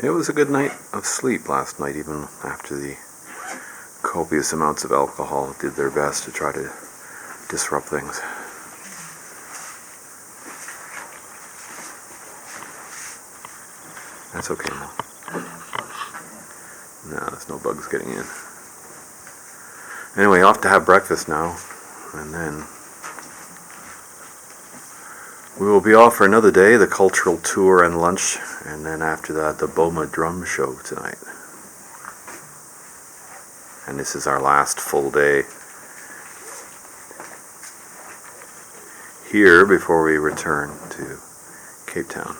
It was a good night of sleep last night, even after the copious amounts of alcohol did their best to try to disrupt things. That's okay, Mom. No, there's no bugs getting in. Anyway, off to have breakfast now, and then we will be off for another day, the cultural tour and lunch, and then after that, the Boma Drum Show tonight. And this is our last full day here before we return to Cape Town.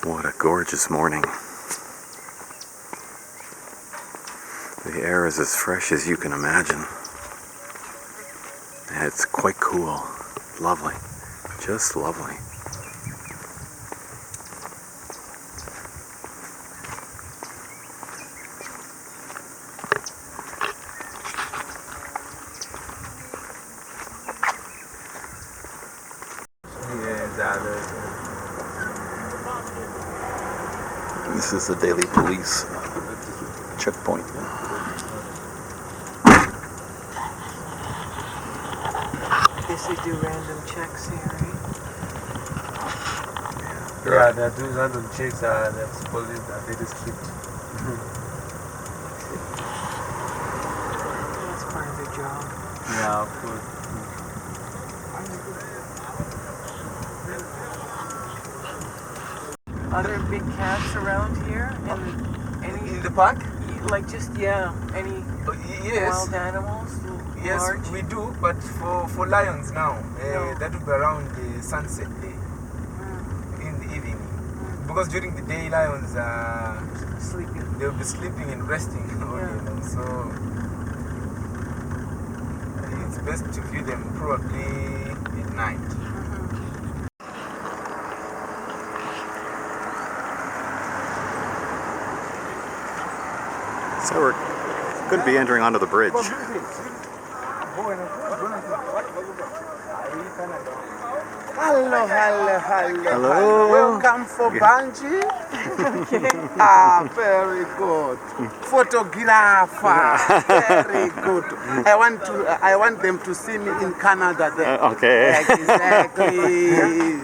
What a gorgeous morning. The air is as fresh as you can imagine. And it's quite cool. Lovely. Just lovely. This is the daily police checkpoint. Guess they do random checks here, right? Yeah, they're doing random checks. That's police that they strict. That's part of their job. Yeah, of course. Are there big cats around here? In the park? Like just, any Yes. wild animals? Yes, Large? we do, but for lions now, that will be around the sunset day, in the evening. Because during the day, lions are Sleeping. they'll be sleeping and resting. So it's best to view them probably at night. So we're going to be entering onto the bridge. Hello. Hello. Welcome for Banji. Very good. Photographer. Very good. I want them to see me in Canada there. Okay. Exactly.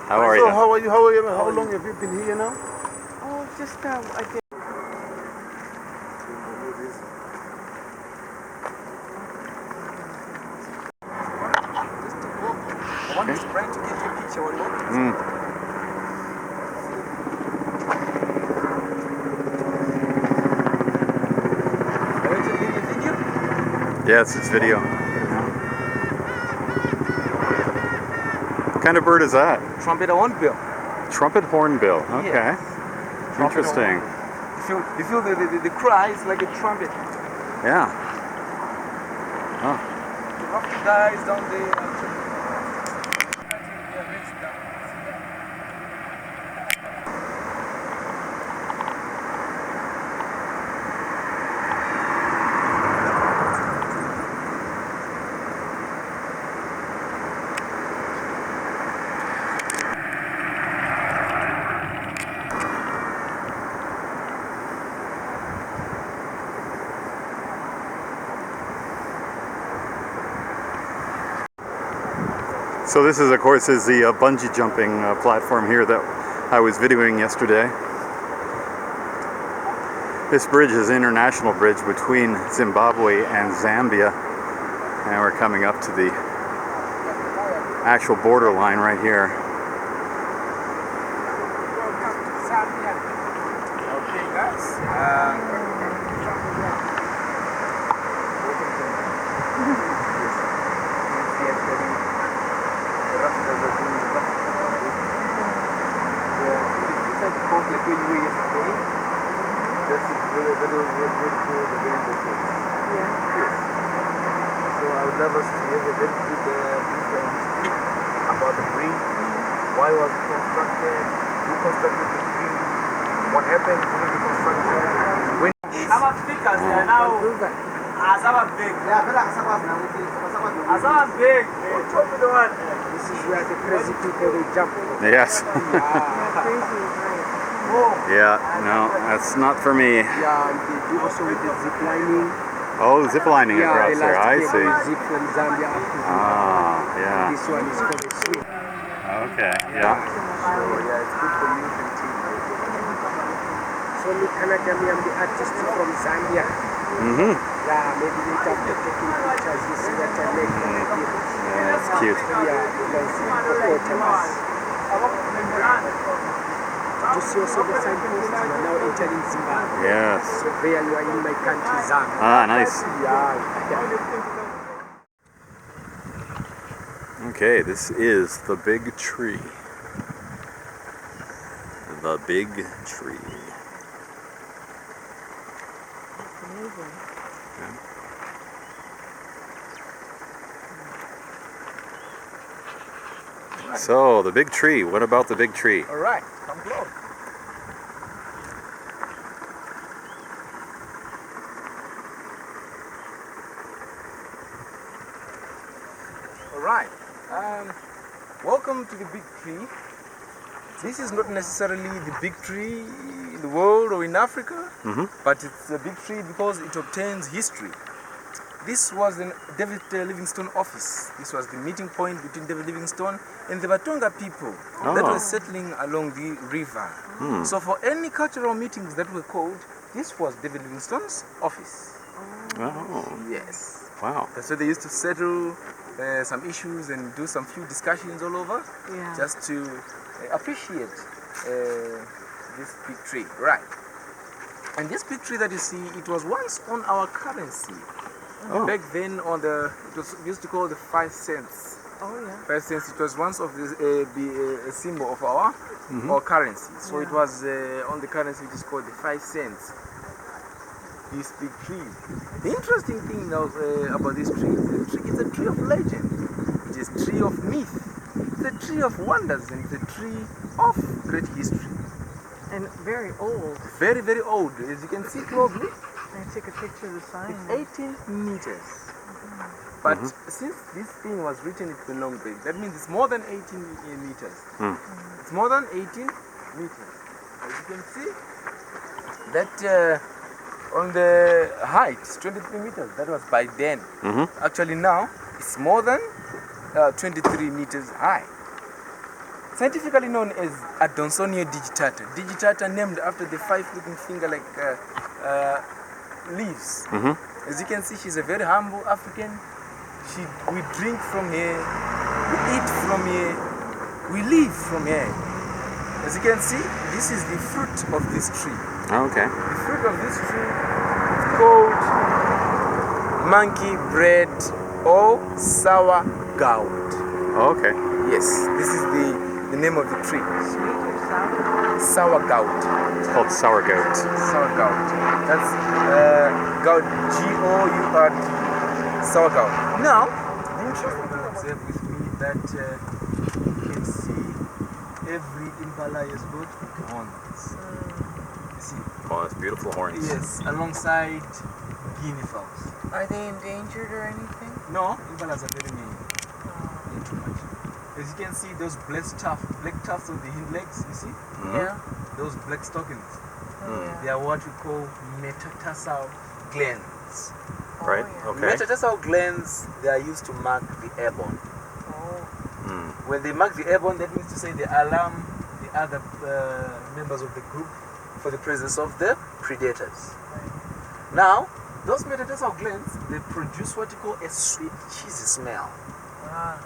How are So you? how are you? How long have you been here now? Oh, just, I think. One is trying to get your picture or not. Are you taking the video? Yes, it's video. What kind of bird is that? Trumpet hornbill. Trumpet hornbill. Okay. Yes. Interesting. You feel the cry is like a trumpet. Yeah. Oh. The rough guys down there. So this is, of course, is the bungee jumping platform here that I was videoing yesterday. This bridge is an international bridge between Zimbabwe and Zambia, and we're coming up to the actual border line right here. Okay, guys. So I would love us to have a very good history about the bridge, why was it constructed, who constructed the bridge, what happened during the construction. When our speakers are now as our big. As our big. This is where the crazy people they jump. Yes. Yeah, no, that's not for me. Yeah, and they do also with the zip lining. Oh, zip lining across there, I see. Zip from Zambia up to Zimbabwe. Ah, yeah. This one is called a sweep. Okay, yeah. So yeah, it's good for you to So me Canada, me I'm the artist from Zambia. Mm-hmm. Yeah, maybe later after taking pictures, you see what I make. Yeah, that's cute. Yeah, you can see hippopotamus. You see also the signpost, you are now entering Zimbabwe. Yes. So there you are in my country, Zambia. Ah, nice. Yeah. Okay, this is the big tree. The big tree. Amazing. So, the big tree. What about the big tree? all right, come close. All right. Welcome to the big tree. This is not necessarily the big tree in the world or in Africa, but it's a big tree because it obtains history. This was the David Livingstone office. This was the meeting point between David Livingstone and the Batonga people that were settling along the river. So for any cultural meetings that were called, this was David Livingstone's office. Oh, Yes. wow. That's where they used to settle some issues and do some few discussions all over, Yeah. just to appreciate this big tree. Right. And this big tree that you see, it was once on our currency. Oh. Back then, it was used to call the 5 cents. Oh, yeah. 5 cents. It was once of a symbol of our currency. So it was on the currency which is called the 5 cents. This big tree. The interesting thing now about this tree, it's a tree of legend. It is a tree of myth. It's a tree of wonders, and it's a tree of great history. And very old. Very, very old. As you can see closely, Can I take a picture of the sign? it's 18 meters. But since this thing was written, it's a long break. That means it's more than 18 meters. It's more than 18 meters. As you can see, that on the height, it's 23 meters. That was by then. Actually now, it's more than 23 meters high. Scientifically known as Adansonio digitata. Digitata named after the 5-looking finger like leaves. As you can see, she's a very humble African. We drink from her We eat from here. We live from here. As you can see, this is the fruit of this tree. Okay. The fruit of this tree is called monkey bread or sour gourd. Okay. Yes, this is the name of the tree. Sweet or sour? Sour gourd. It's called sour goat. Sour gourd. That's gourd, G-O-U-R-D. Sour gourd. Now, the interesting thing I observe with me that you can see every impala has got horns. You see? Oh, it's beautiful horns. Yes, alongside guinea fowls. Are they endangered or anything? No, impalas are very many. Not too much. As you can see, those black tufts on the hind legs, you see? Yeah. Those black stockings. Oh, They are what we call metatarsal glands. Right. yeah. Okay. Metatarsal glands, they are used to mark the airborne. Oh. When they mark the airborne, that means to say they alarm the other members of the group for the presence of the predators. Now, those metatarsal glands, they produce what you call a sweet, cheesy smell. Ah.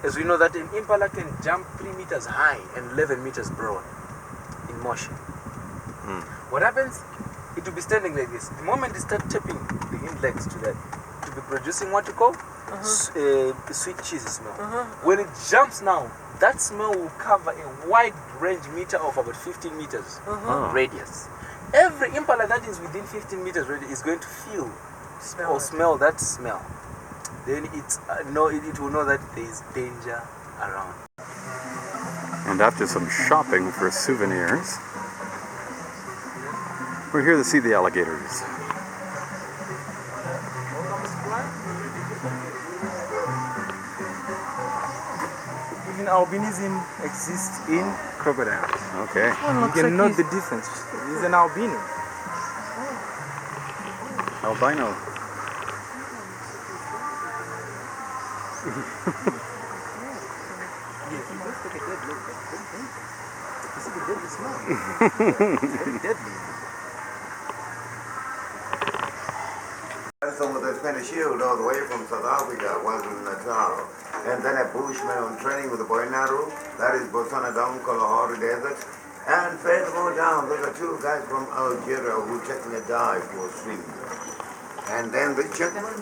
As we know that an impala can jump 3 meters high and 11 meters broad in motion. What happens? It will be standing like this. The moment they start tapping the hind legs to that, it will be producing what you call a sweet cheesy smell. When it jumps now, that smell will cover a wide range meter of about 15 meters radius. Every impala that is within 15 meters radius is going to feel or smell that smell. Then it will know that there is danger around. And after some shopping for souvenirs, we're here to see the alligators. Even albinism exists in crocodiles. Okay. You can note the difference. He's an albino. Albino. Yes, he does take a dead look, but very dangerous. You see the deadly smell? Very deadly. Some of the Spanish shield all the way from South Africa was in Natal. And then a bushman on training with the Boinaro, that is Bosona down Kalahari Desert. And further down, there are two guys from Algeria who were taking a dive for a swim. And then the gentleman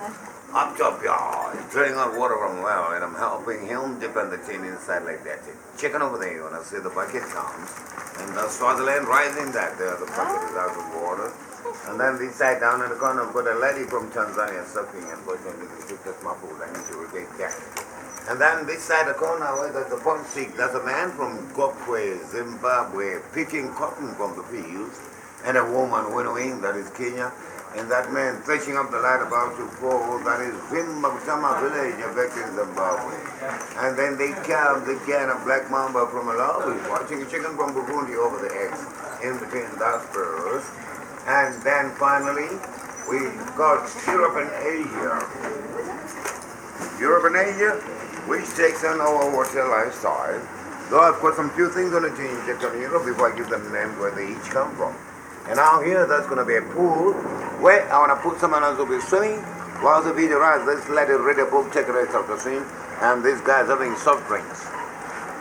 up top, yeah, he's drilling out water from a well, and I'm helping him dip on the chain inside like that. Chicken over there, when I see the bucket comes, and the Swaziland rising that there, the bucket is out of water. And then this side down in the corner, I've got a lady from Tanzania sucking and fortunately she took my food. I need to regain that. And then this side of the corner, where there's the pond stick, there's a man from Gokwe, Zimbabwe, picking cotton from the fields, and a woman winnowing, that is Kenya. And that man threshing up the light about to fall, that is Vimbabutama village, back in Zimbabwe. And then they come again, a black mamba from Malawi, watching a chicken from Burundi over the eggs, in between those birds. And then finally, we got Europe and Asia. Europe and Asia, which takes on our hotel lifestyle. Though I've got some few things on the change check on Europe before I give them the names where they each come from. And out here, there's going to be a pool where I want to put someone else will be swimming. While the video runs, let's let it read a book, take a rest of the scene. And this guy's having soft drinks.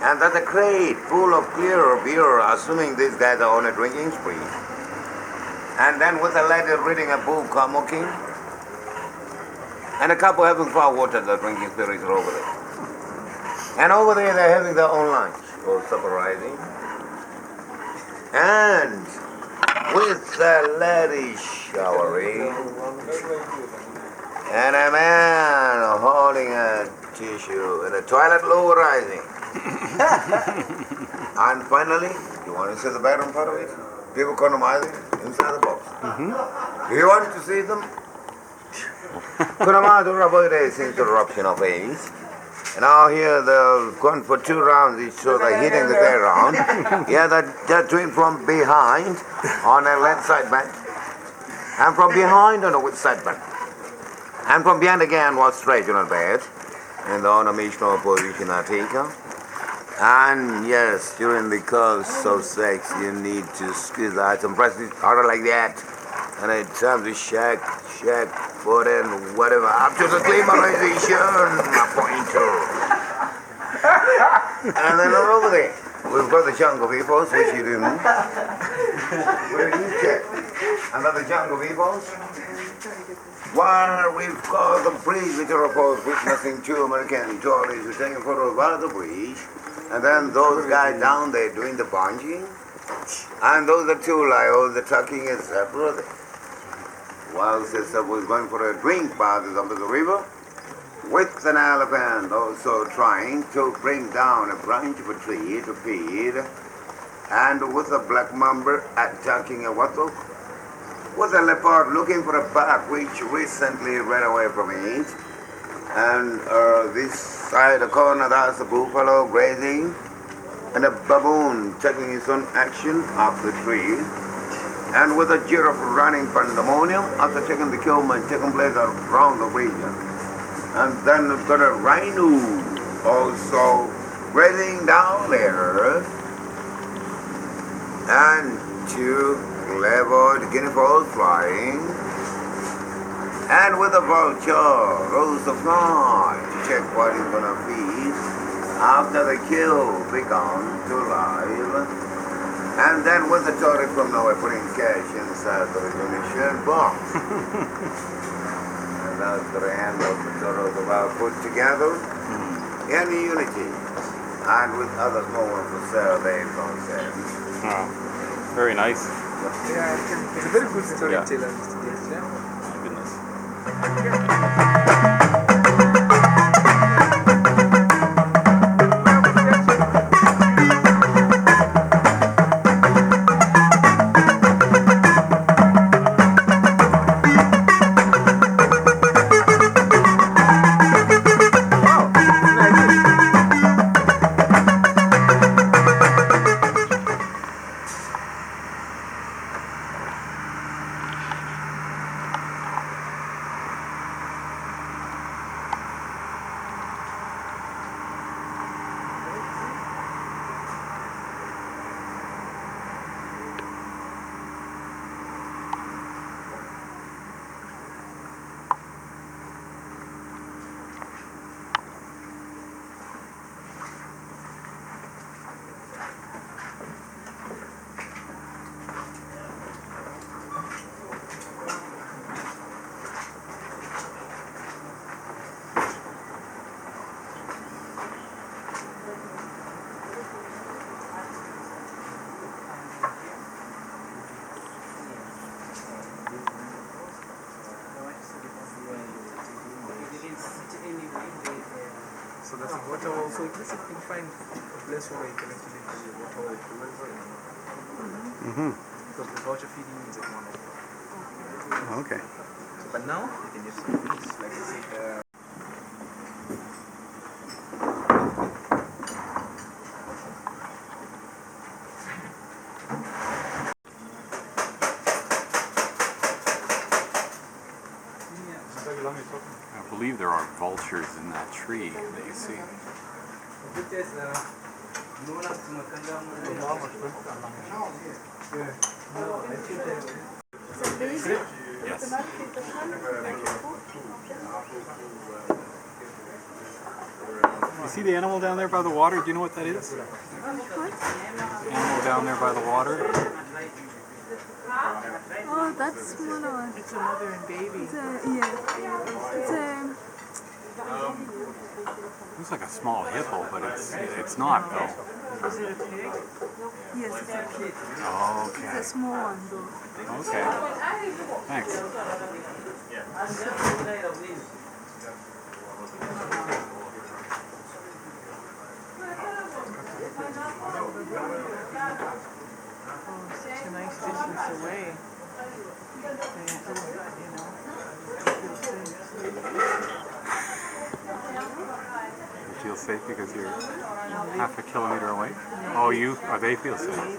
And there's a crate full of clear beer, assuming these guys are on a drinking spree. And then with a lady reading a book, smoking. And a couple having far water, the drinking spirits are over there. And over there, they're having their own lunch, or supper rising. And with the lady showering, and a man holding a tissue, and the toilet low rising. And finally, you want to see the bedroom part of it? People economizing inside the box. Do you want to see them? Kunama to avoid this interruption of aids. And now here they're going for 2 rounds each, so they're hitting the third round. Yeah, they're doing from behind on a left side bend. And from behind on a right side bend. And from behind again was straight on the bed. In the ornamental position I take her. And yes, during the course of sex, you need to squeeze out and press it harder like that. And it turns to shake, foot and whatever, up to the climarization, my pointer. And then over there, we've got the jungle peoples, which you didn't. Where you check. Another jungle peoples. While we've got the bridge, which are of course witnessing two American tourists who are taking photos of the bridge. And then those guys down there doing the bungee. And those are two lions, the trucking is separate. While sister was going for a drink by the Zambia river, with an elephant also trying to bring down a branch of a tree to feed, and with a black mamba attacking a wattle, with a leopard looking for a bat which recently ran away from it, and this side of the corner that's a buffalo grazing, and a baboon taking his own action up the tree, and with a giraffe running pandemonium after taking the kill and taking place around the region. And then we've got a rhino also grazing down there, and two leopard guinea fowls flying, and with a vulture rose of night to check what he's gonna feed after the kill begun to live. And then with the tourist from nowhere putting cash inside the donation box. And that's the hand of the tourists about put together in unity and with other small ones for sale they concept. Oh, very nice. Yeah, it's a very good storyteller, Mr. James, yeah? My goodness. So that's a water hole. So let's see if we can find a place where we can actually do the water hole. Because the vulture feeding is at one of them. Okay. So, but now we can just use, like I said, I believe there are vultures in that tree that you see. Yes. Thank you. You see the animal down there by the water? Do you know what that is? Animal down there by the water? Oh, that's one of us. It's a mother and baby. Looks like a small hippo, but it's not though. Is it a pig? Yes, it's a pig. Oh, It's a okay. small one though. Okay. Thanks. Oh, such a nice distance away. You feel safe because you're half a kilometer away? Oh, they feel safe.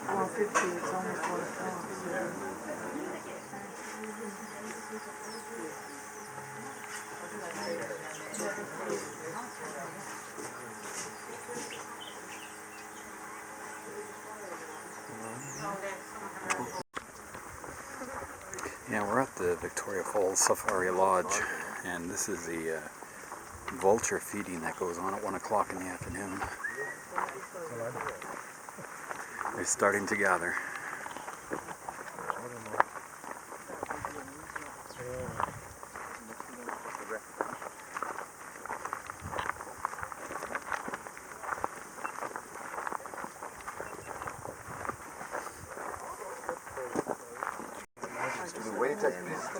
Well, 50, it's only 4 o'clock. the Victoria Falls Safari Lodge, and this is the vulture feeding that goes on at 1 o'clock in the afternoon. They're starting to gather.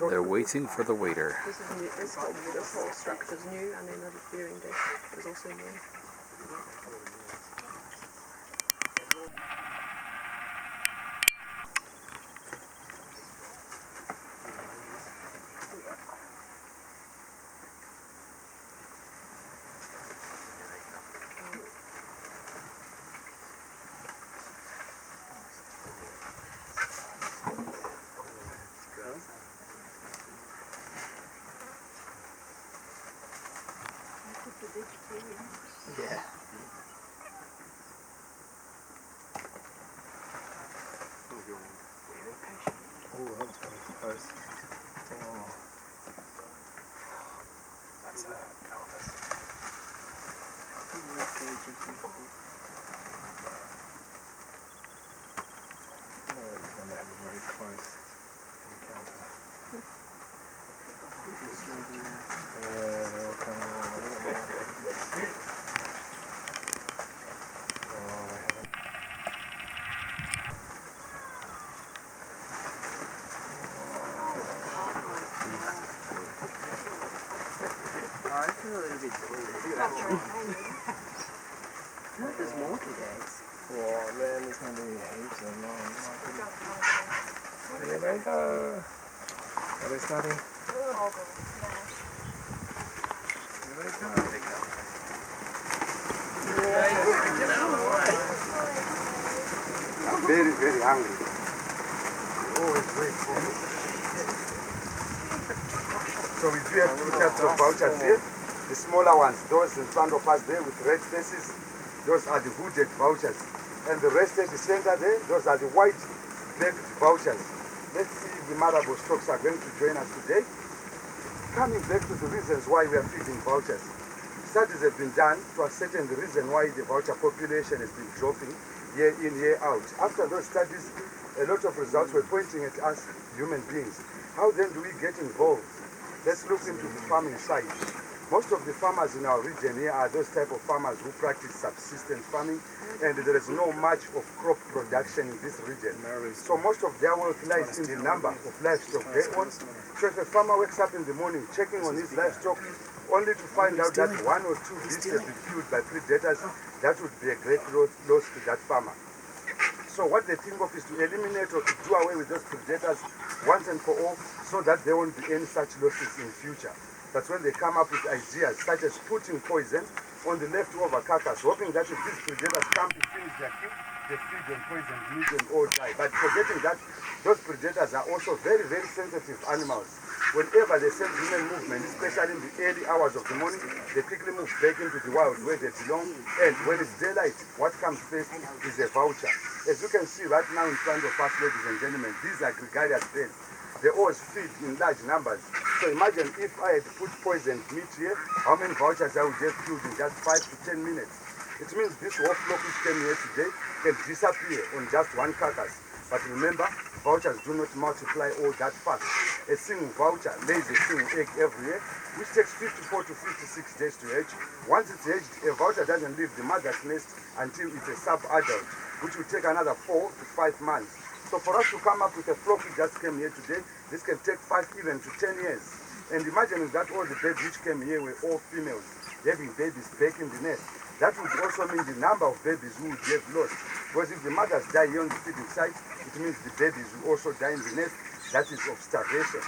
They're waiting for the waiter. This is new. This whole structure's new, and then the viewing deck is also new. Yeah. Oh, that was very close. Oh. That's a pelvis. Oh, it's going to have a very close encounter. Yeah, they're all coming along. Look at that. Oh, they haven't. I feel a little bit there's more to that. Oh man, there's going to be heaps of them. Here they go. Are they starting? Here they go. I'm very, very hungry. Always wait for me. So we do have two types of vouchers here. The smaller ones, those in front of us there with red faces, those are the hooded vouchers. And the rest at the center there, those are the white-backed vouchers. Let's see if the Marable stocks are going to join us today. Coming back to the reasons why we are feeding vouchers. Studies have been done to ascertain the reason why the vulture population has been dropping year in, year out. After those studies, a lot of results were pointing at us, human beings. How then do we get involved? Let's look into the farming side. Most of the farmers in our region here are those type of farmers who practice subsistence farming, and there is no much of crop production in this region. So most of their wealth lies in the number of livestock they own. So if a farmer wakes up in the morning checking on his livestock, only to find out that one or two beasts have been killed by predators, that would be a great loss to that farmer. So what they think of is to eliminate or to do away with those predators once and for all, so that there won't be any such losses in future. That's when they come up with ideas such as putting poison on the leftover carcass, hoping that if these predators come to finish their kill, they feed on poisoned meat and all die. But forgetting that those predators are also very, very sensitive animals. Whenever they sense human movement, especially in the early hours of the morning, they quickly move back into the wild where they belong. And when it's daylight, what comes first is a vulture. As you can see right now in front of us, ladies and gentlemen, these are gregarious birds. They always feed in large numbers. So imagine if I had put poisoned meat here, how many vultures I would have killed in just 5 to 10 minutes. It means this whole flock which came here today can disappear on just one carcass. But remember, vultures do not multiply all that fast. A single vulture lays a single egg every year, which takes 54 to 56 days to hatch. Once it's hatched, a vulture doesn't leave the mother's nest until it's a sub-adult, which will take another 4 to 5 months. So for us to come up with a flock which just came here today, this can take 5 even to 10 years. And imagine that all the birds which came here were all females, having babies back in the nest. That would also mean the number of babies who would have lost. Because if the mothers die here on the feeding site, it means the babies will also die in the nest. That is of starvation.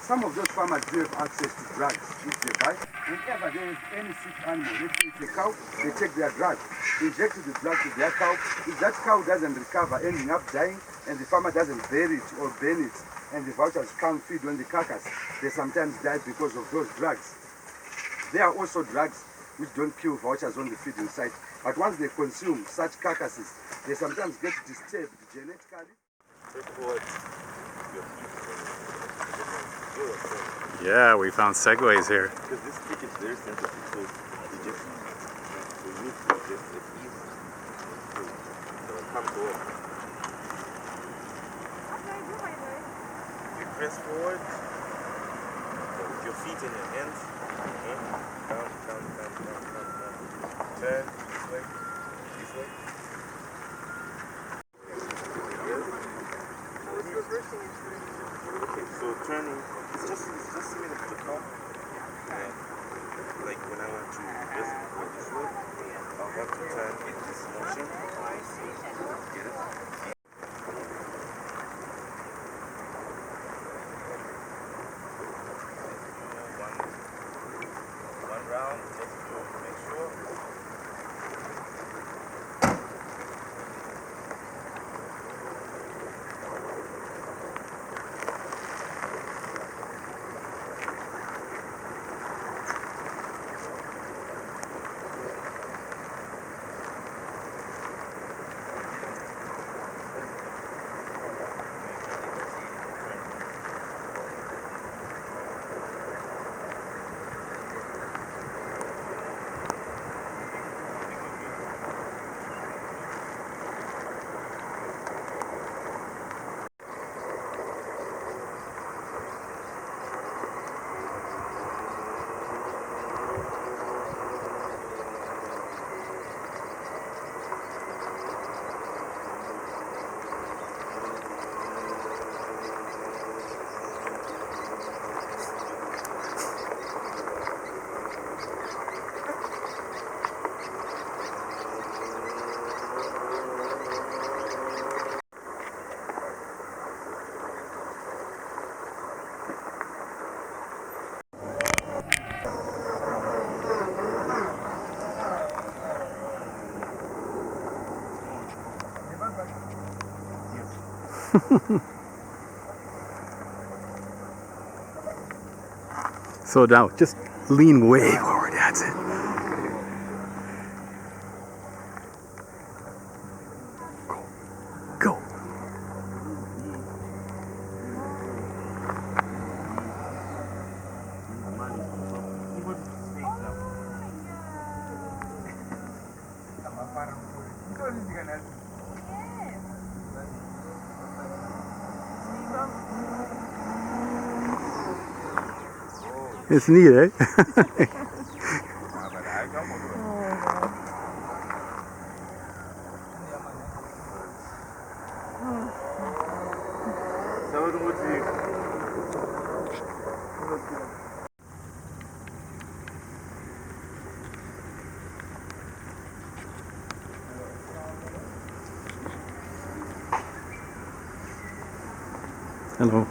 Some of those farmers do have access to drugs if they buy. Whenever there is any sick animal, let's say it's a cow, they take their drug, inject the drug to their cow. If that cow doesn't recover, ending up dying, and the farmer doesn't bury it or burn it, and the vultures can't feed on the carcass, they sometimes die because of those drugs. There are also drugs which don't kill vultures on the feeding site, but once they consume such carcasses, they sometimes get disturbed genetically. Yeah, we found segways here. Because this stick is very sensitive, so you just need to just it's easy. So it comes off. You press forward with your feet and your hands. Okay. Down. Turn this way. Okay, so turning, it's just similar to the car. Like when I want to just go this way, I'll have to turn in this motion. Get it? One round, just to make sure. So now just lean way forward. That's it. Go. It's neat, eh? Hello.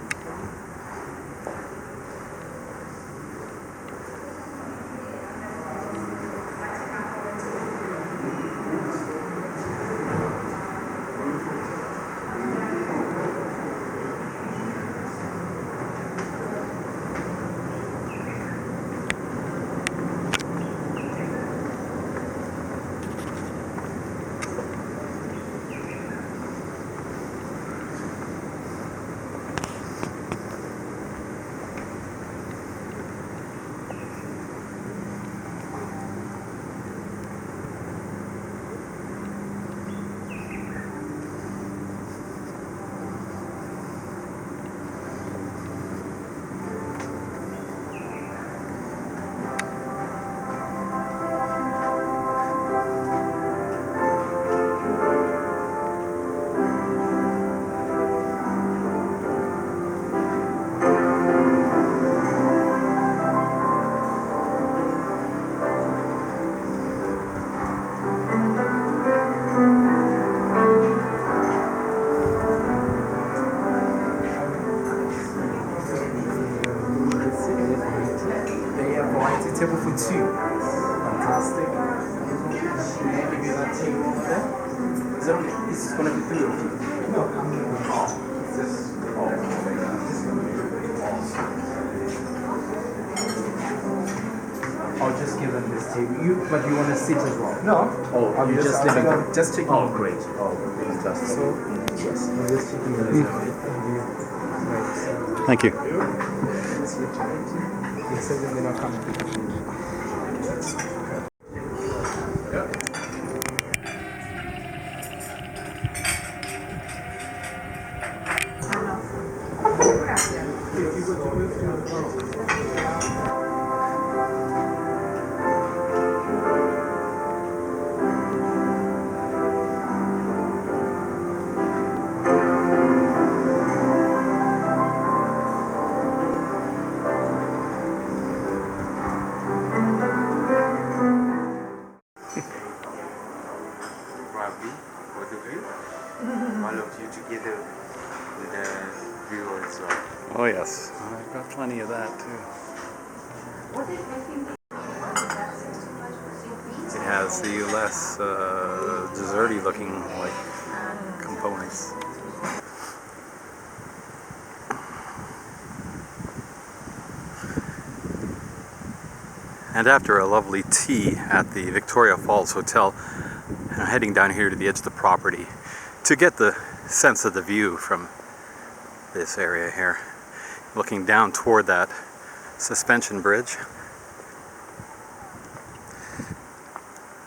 Table for two. Fantastic. May I give you that table over there? Is that okay? This is going to be three of you. No. I'll just give them this table. But you want to sit as well? No. Oh, I'm just leaving them. Just checking. Oh, great. Oh, fantastic. So, yes, I'm just checking them. Thank you. exercise and then I'll come to the for the view. All of you together with the view also. Oh yes, I've got plenty of that too. It has the less desserty looking like components. And after a lovely tea at the Victoria Falls Hotel, I'm heading down here to the edge of the property to get the sense of the view from this area here, looking down toward that suspension bridge.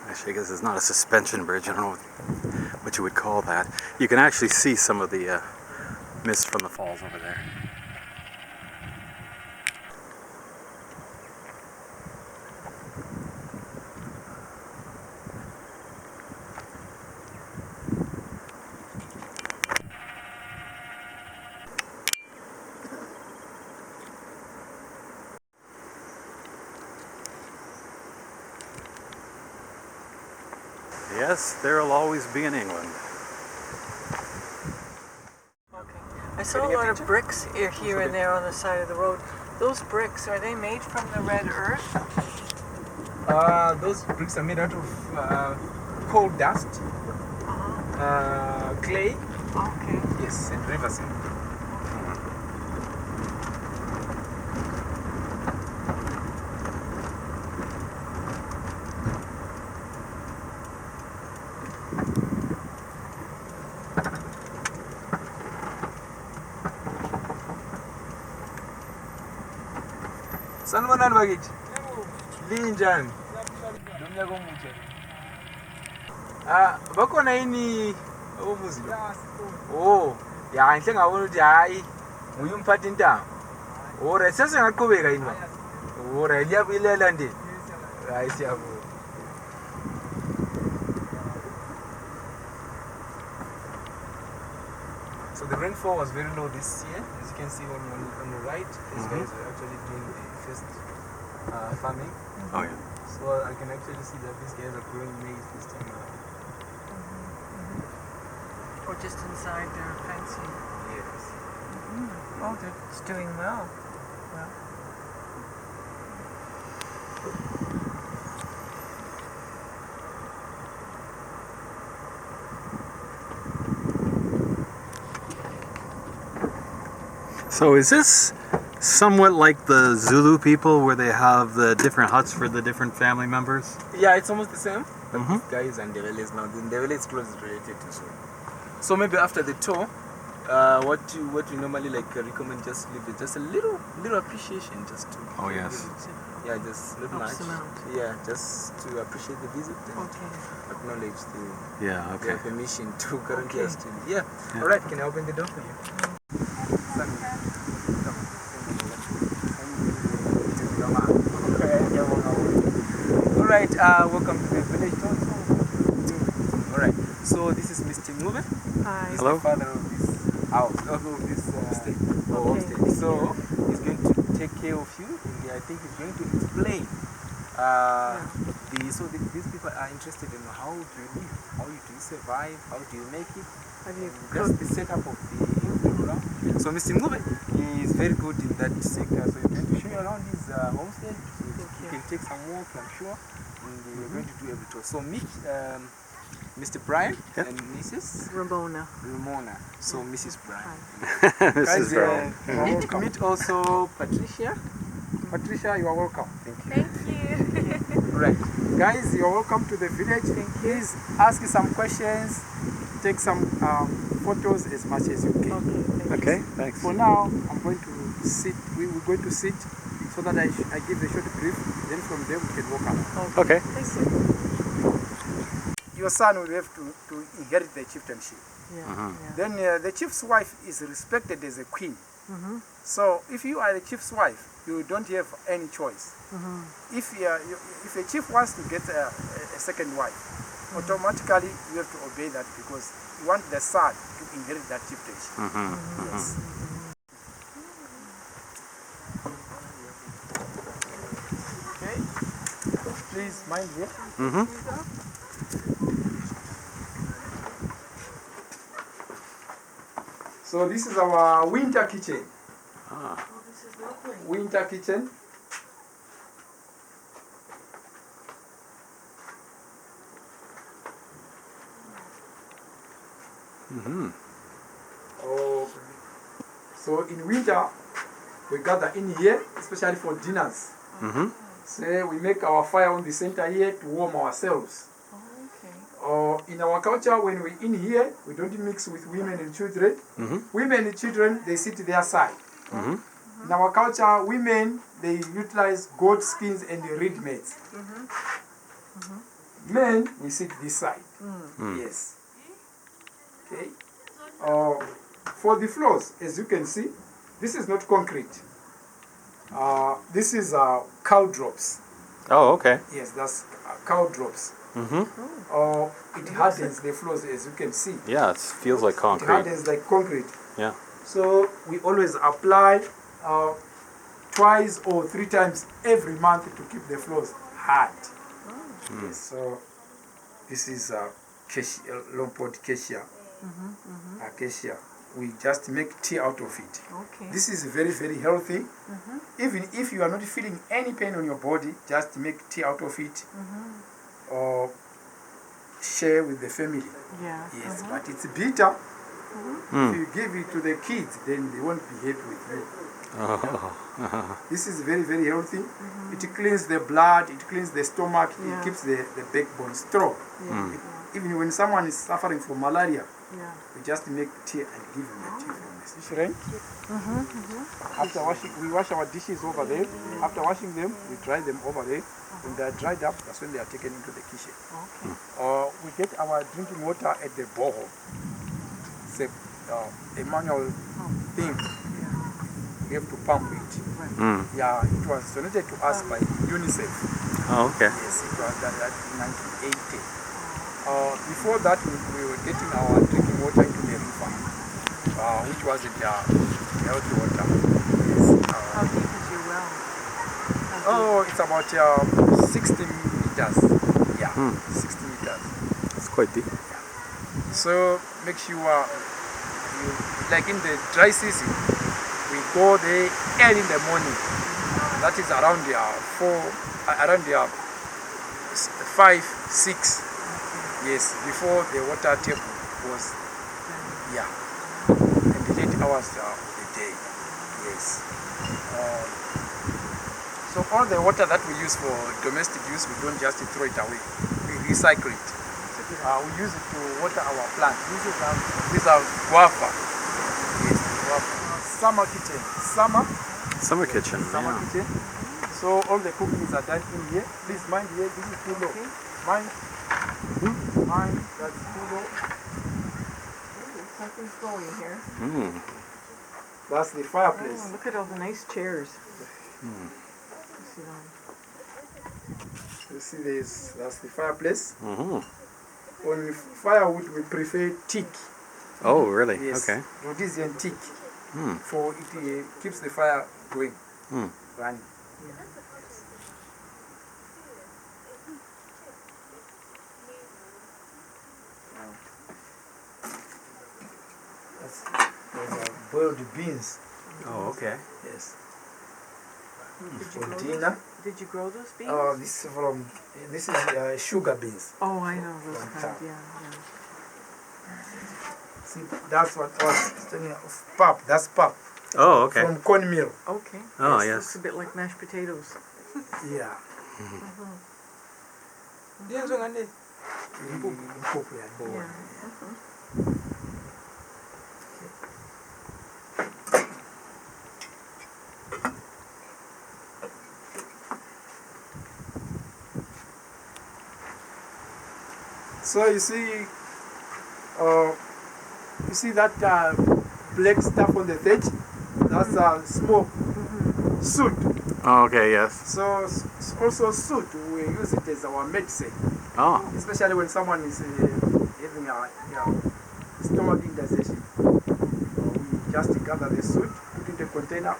Actually, I guess it's not a suspension bridge. I don't know what you would call that. You can actually see some of the mist from the falls over there. Yes, there'll always be in England. I saw a lot of bricks here and there on the side of the road. Those bricks, are they made from the red earth? Those bricks are made out of coal dust, clay, Okay. yes, and resin. Sanibonani bakithi. Linjani? Lomnyaka omuhle. Bakhona yini omuzi lo? Oh, ya nhle ngabona ukuthi hayi nguye umphathi intamo. Oh, right, sesingaqhubeka yini ba? Oh, right, liyabuyelela nje. Hayi siyabona. So the rainfall was very low this year. As you can see on the right, these guys are actually doing the first farming. Oh yeah. So I can actually see that these guys are growing maize this time around. Or just inside their fencing? Yes. Oh, it's doing well. Well. So is this somewhat like the Zulu people where they have the different huts for the different family members? Yeah, it's almost the same. But this guy is Ndeveles now. The Ndevele is closely related to Zulu. So maybe after the tour, what you normally like recommend, just leave it, just a little appreciation, just to. Oh yes. Yeah, just not much. Helps them out. Yeah, just to appreciate the visit and Okay. acknowledge the Yeah, okay. permission to currently Okay. us to. Yeah. All right, can I open the door for you? All right, welcome to the village tour. All right, so this is Mr. Mube. Hi. He's Hello. the father of this house, of this Okay. homestead. So he's going to take care of you. And I think he's going to explain. These people are interested in how do you live, how do you survive, how do you make it. Have you That's the setup of the ground. So Mr. Mube, he is very good in that sector. So he's going to show you around his homestead. So you can take some walk, I'm sure. And we're going to do every tour. So meet Mr. Brian and Mrs. Ramona? So Mrs. Brian. This is Brown. Meet also Patricia. Patricia, you are welcome. Thank you. Right. Guys, you're welcome to the village. Please ask some questions. Take some photos as much as you can. Okay, thanks. For now, I'm going to sit. We're going to sit so that I give a short brief, then from there we can walk up. Okay. Thank you. Your son will have to inherit the chieftainship. Yeah. Then the chief's wife is respected as a queen. So if you are the chief's wife, you don't have any choice. If a chief wants to get a second wife, automatically you have to obey that because you want the son to inherit that chieftainship. Yes. Okay. Please mind here. So this is our winter kitchen. Oh, this is lovely. Winter kitchen. Oh, so in winter we gather in here, especially for dinners. So we make our fire on the center here to warm ourselves. Oh, okay. In our culture, when we in here, we don't mix with women and children. Women and children, they sit their side. In our culture, women, they utilize goat skins and the reed maize. Men, we sit this side. Yes. Okay. For the floors, as you can see, this is not concrete. This is cow drops. Oh, okay. Yes, that's cow drops. It hardens the floors, as you can see. Yeah, it feels like It concrete. hardens like concrete. Yeah. So we always apply twice or 3 times every month to keep the floors hard. Yes, so this is long pod acacia. Acacia. We just make tea out of it. Okay. This is very, very healthy. Even if you are not feeling any pain on your body, just make tea out of it or share with the family. Yeah. Yes, but it's bitter. If you give it to the kids, then they won't be happy with you. This is very, very healthy. It cleans the blood, it cleans the stomach, Yeah. it keeps the backbone strong. Even when someone is suffering from malaria, we just make tea and give them the tea from this. Right? After washing, we wash our dishes over there. After washing them, we dry them over there. When they are dried up, that's when they are taken into the kitchen. We get our drinking water at the borehole. It's a manual thing. We have to pump it. Yeah, it was donated to us by UNICEF. Oh, okay. Yes, it was that in 1980. Before that, we were getting our drinking water into the river, which was the healthy water. Yes. How deep is your well? It's about 60 meters. Yeah, 60 meters. It's quite deep. So make sure like in the dry season, we go there early in the morning. That is around 5, 6. Yes, before the water table was, and the late hours of the day. Yes. So all the water that we use for domestic use, we don't just throw it away. We recycle it. We use it to water our plants. These are guava. Yes, guava. Summer kitchen. Summer kitchen. Summer Yeah. kitchen. So all the cookings are done in here. Please mind here, this is too low. Mind, that's too low. Something's going here. That's the fireplace. Oh, look at all the nice chairs. Sit on. You see this, that's the fireplace. On firewood we prefer teak. Oh, really? Yes. Okay. Rhodesian teak. For it keeps the fire going, running. Those are boiled beans. Oh, okay. Yes. Did you For grow dinner. Did you grow those beans? This is sugar beans. Oh, I know those From kinds. Yeah. See, that's what I was telling you of pap. That's pap. Oh, okay. From cornmeal. Okay. Oh, This yes. looks a bit like mashed potatoes. Yeah. Yeah. So you see that black stuff on the edge? That's smoke, soot. Oh, okay, yes. So also soot, we use it as our medicine. Oh, Especially when someone is having a stomach indigestion. We just gather the soot, put it in a container,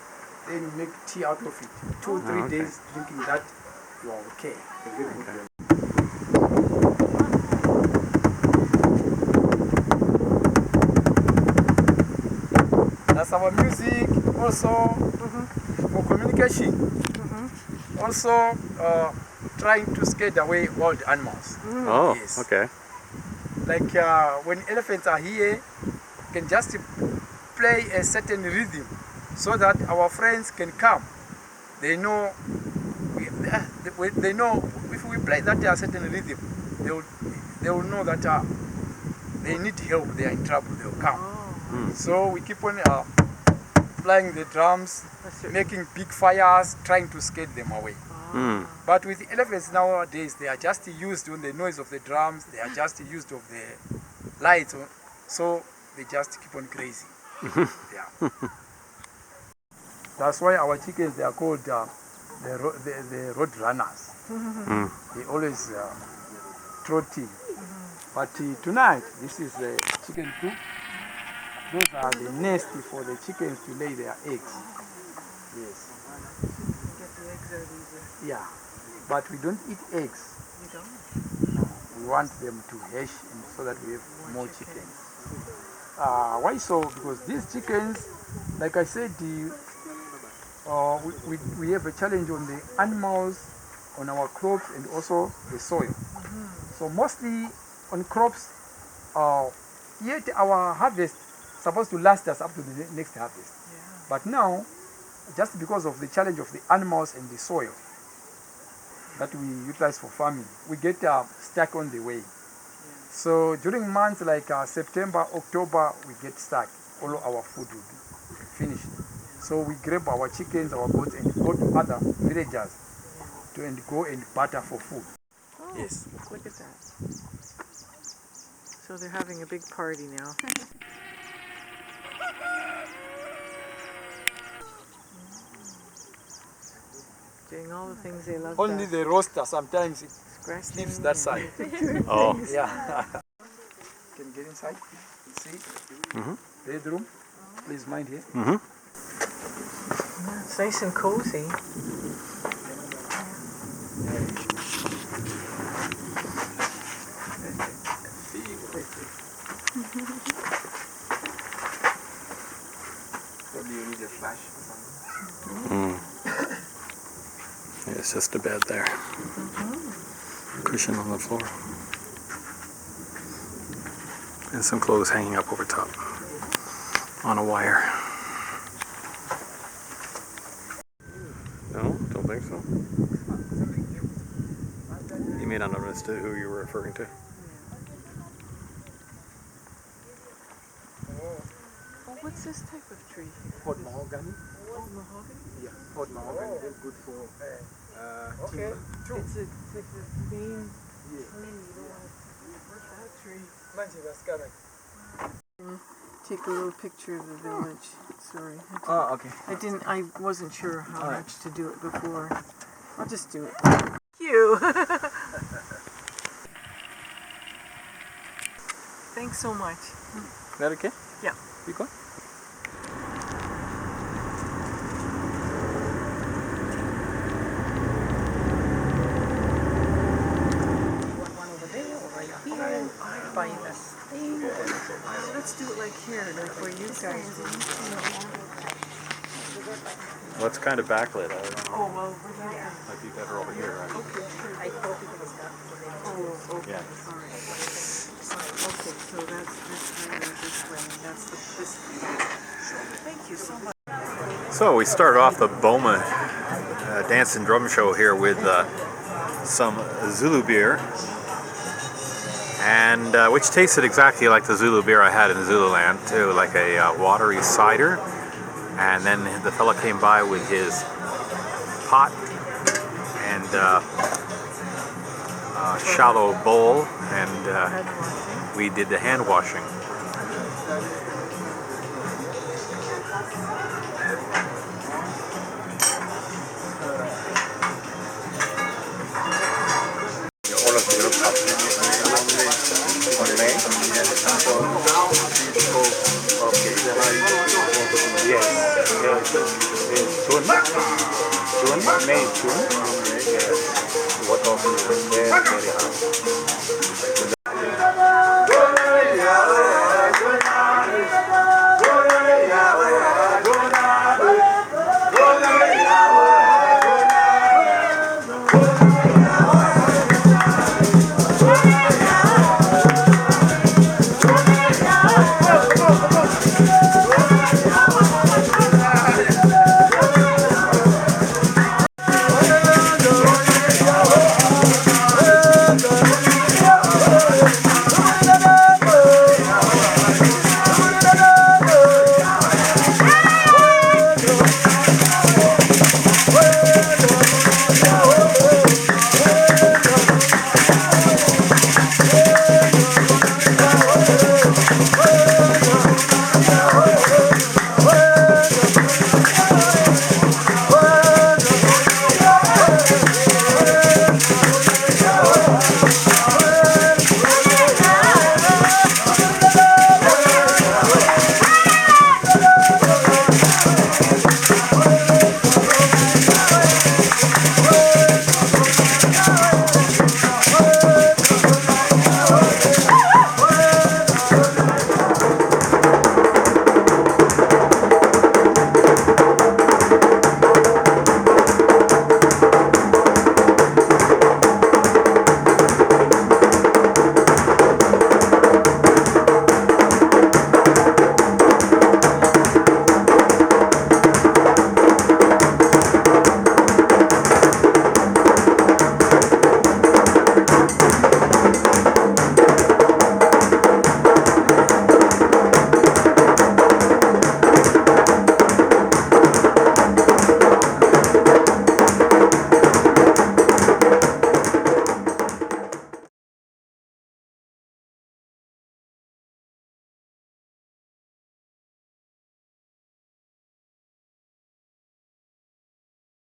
then make tea out of it. 2 or 3 okay. days drinking that, you are okay. A very good Okay. That's our music, also for communication. Also trying to scare away wild animals. Oh, Yes. okay. Like when elephants are here, we can just play a certain rhythm so that our friends can come. They know, they know if we play that certain rhythm, they will know that they need help, they are in trouble, they will come. So we keep on playing the drums, making big fires, trying to scare them away. But with the elephants nowadays, they are just used to the noise of the drums, they are just used of the lights, so they just keep on grazing. Yeah. That's why our chickens, they are called the road runners. They always trotting. But tonight, this is the chicken coop. Those are the nest for the chickens to lay their eggs. Yes. Get the eggs out easier. Yeah. But we don't eat eggs. You don't? No. We want them to hatch and so that we have more chickens. Why so? Because these chickens, like I said, we have a challenge on the animals, on our crops, and also the soil. So mostly on crops, yet our harvest supposed to last us up to the next harvest. But now, just because of the challenge of the animals and the soil that we utilize for farming, we get stuck on the way. So during months like September, October, we get stuck. All our food will be finished. So we grab our chickens, our goats, and go to other villagers and go and barter for food. Oh, Yes. look at that. So they're having a big party now. Doing all the things they love Only best. the roaster sometimes it Scratching sleeps that side. Oh, Yeah. Can get inside. See? Bedroom. Please mind here. Yeah, it's nice and cozy. Probably you need a flash or something. yeah, it's just a bed there. Cushion on the floor. And some clothes hanging up over top on a wire. No, don't think so. You may not have understood who you were referring to. Oh, what's this type of tree? Hot mahogany. Oh, mahogany? Yeah, hot mahogany. Very good for timber. It's like the main Yeah. tree. You don't want that tree. Take a little picture of the village. Sorry. Oh, okay. I wasn't sure how much to do it before. I'll just do it. Thank you. Thanks so much. Is that okay? Yeah. You go. Let's do it like here, like where you guys were. What's kind of backlit? I don't know. Oh, well, we're not. Might be better over here, right? Okay, sure. Oh, okay. Yeah. All right. Okay, so that's this way, this way, and that's this. Thank you so much. So we started off the Boma Dance and Drum Show here with some Zulu beer, and which tasted exactly like the Zulu beer I had in Zululand too, like a watery cider. And then the fella came by with his pot and shallow bowl and Hand washing. we did the hand washing. All of Europe have on May. Okay. Yes. June. May, June. Yes. What of very hard.